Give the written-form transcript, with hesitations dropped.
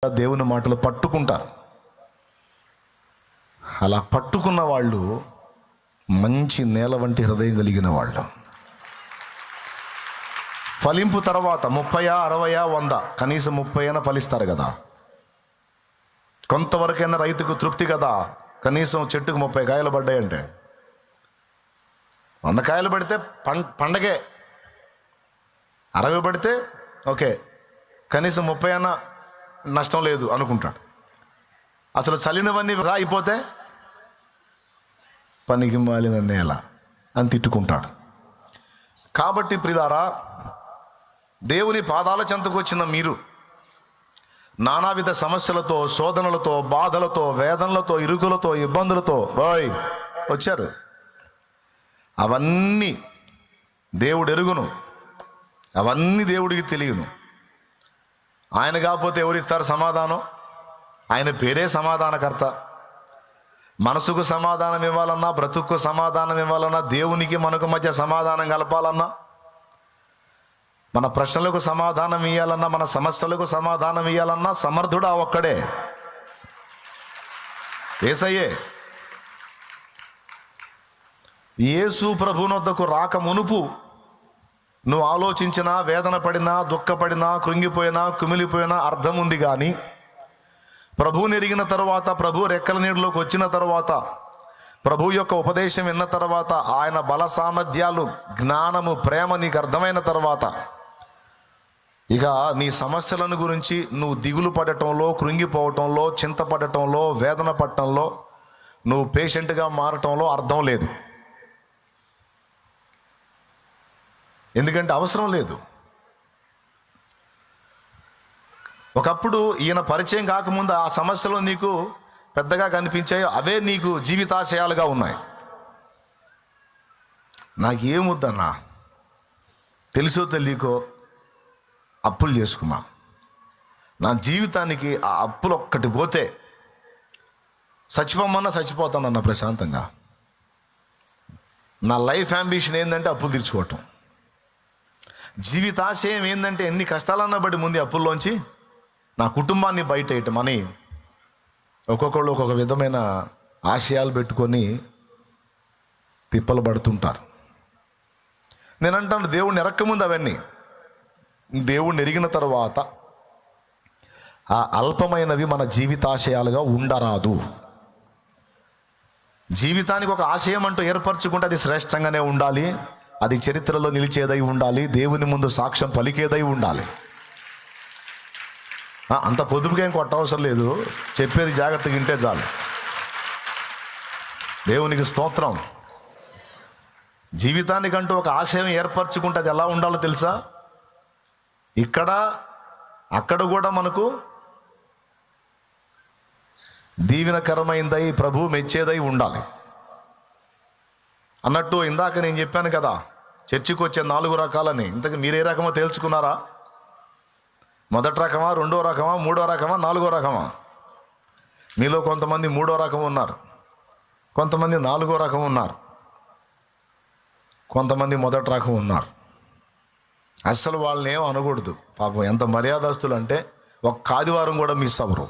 దేవుని మాటలు పట్టుకుంటారు. అలా పట్టుకున్న వాళ్ళు మంచి నేల వంటి హృదయం కలిగిన వాళ్ళు. ఫలింపు తర్వాత 30, 60, 100 కనీసం 30 అయినా ఫలిస్తారు కదా. కొంతవరకైనా రైతుకు తృప్తి కదా. కనీసం చెట్టుకు 30 కాయలు పడ్డాయంటే 100 కాయలు పడితే పండగే. 60 పడితే ఓకే, కనీసం 30 అయినా నష్టం లేదు అనుకుంటాడు. అసలు చలినవన్నీ అయిపోతే పనికి మాలిన నేల అని తిట్టుకుంటాడు. కాబట్టి ప్రియులారా, దేవుని పాదాల చెంతకు వచ్చిన మీరు నానావిధ సమస్యలతో, శోధనలతో, బాధలతో, వేదనలతో, ఇరుకులతో, ఇబ్బందులతో వచ్చారు. అవన్నీ దేవుడు ఎరుగును, అవన్నీ దేవుడికి తెలియను. ఆయన కాకపోతే ఎవరిస్తారు సమాధానం? ఆయన పేరే సమాధానకర్త. మనసుకు సమాధానం ఇవ్వాలన్నా, బ్రతుకు సమాధానం ఇవ్వాలన్నా, దేవునికి మనకు మధ్య సమాధానం కలపాలన్నా, మన ప్రశ్నలకు సమాధానం ఇవ్వాలన్నా, మన సమస్యలకు సమాధానం ఇవ్వాలన్నా సమర్థుడు ఒక్కడే, యేసయ్యే. యేసు ప్రభువునొద్దకు రాక మునుపు నువ్వు ఆలోచించినా, వేదన పడినా, దుఃఖపడినా, కృంగిపోయినా, కుమిలిపోయినా అర్థం ఉంది. కానీ ప్రభువుని ఎరిగిన తర్వాత, ప్రభు రెక్కల నీడలోకి వచ్చిన తర్వాత, ప్రభు యొక్క ఉపదేశం విన్న తర్వాత, ఆయన బల సామర్థ్యాలు, జ్ఞానము, ప్రేమ నీకు అర్థమైన తర్వాత, ఇక నీ సమస్యలను గురించి నువ్వు దిగులు పడటంలో, కృంగిపోవటంలో, చింతపడటంలో, వేదన పడటంలో, నువ్వు పేషెంట్గా మారటంలో అర్థం లేదు. ఎందుకంటే అవసరం లేదు. ఒకప్పుడు ఈయన పరిచయం కాకముందు ఆ సమస్యలు నీకు పెద్దగా కనిపించాయో అవే నీకు జీవితాశయాలుగా ఉన్నాయి. నాకేమొద్దన్నా, తెలుసో తెలియకో అప్పులు చేసుకున్నా, నా జీవితానికి ఆ అప్పులు ఒక్కటి పోతే చచ్చిపోమన్నా చచ్చిపోతానన్న ప్రశాంతంగా. నా లైఫ్ అంబిషన్ ఏంటంటే అప్పులు తీర్చుకోవటం. జీవితాశయం ఏంటంటే ఎన్ని కష్టాలన్నా బట్టి ముందు అప్పుల్లోంచి నా కుటుంబాన్ని బయటేయటం అని ఒక్కొక్కళ్ళు ఒక్కొక్క విధమైన ఆశయాలు పెట్టుకొని తిప్పలు పడుతుంటారు. నేను అంటాను, దేవుణ్ణి ఎరక్కముందు అవన్నీ, దేవుణ్ణి ఎరిగిన తర్వాత ఆ అల్పమైనవి మన జీవితాశయాలుగా ఉండరాదు. జీవితానికి ఒక ఆశయం అంటూ ఏర్పరచుకుంటే అది శ్రేష్టంగానే ఉండాలి, అది చరిత్రలో నిలిచేదై ఉండాలి, దేవుని ముందు సాక్ష్యం పలికేదై ఉండాలి. అంత పొదుపుగా ఏం కొట్టవసరం లేదు, చెప్పేది జాగ్రత్తగా వింటే చాలు. దేవునికి స్తోత్రం. జీవితానికంటూ ఒక ఆశయం ఏర్పరచుకుంటే అది ఎలా ఉండాలో తెలుసా? ఇక్కడ అక్కడ కూడా మనకు దీవెనకరమైందై, ప్రభు మెచ్చేదై ఉండాలి. అన్నట్టు ఇందాక నేను చెప్పాను కదా, చర్చికి వచ్చే 4 రకాలని. ఇంతకు మీరే రకమో తేల్చుకున్నారా? మొదటి రకమా, 2వ రకమా, 3వ రకమా, 4వ రకమా? మీలో కొంతమంది 3వ రకం ఉన్నారు, కొంతమంది 4వ రకం ఉన్నారు, కొంతమంది మొదటి రకం ఉన్నారు. అస్సలు వాళ్ళని ఏం అనకూడదు. పాపం ఎంత మర్యాదస్తులు అంటే ఒక్క ఆదివారం కూడా మిస్ అవ్వరు.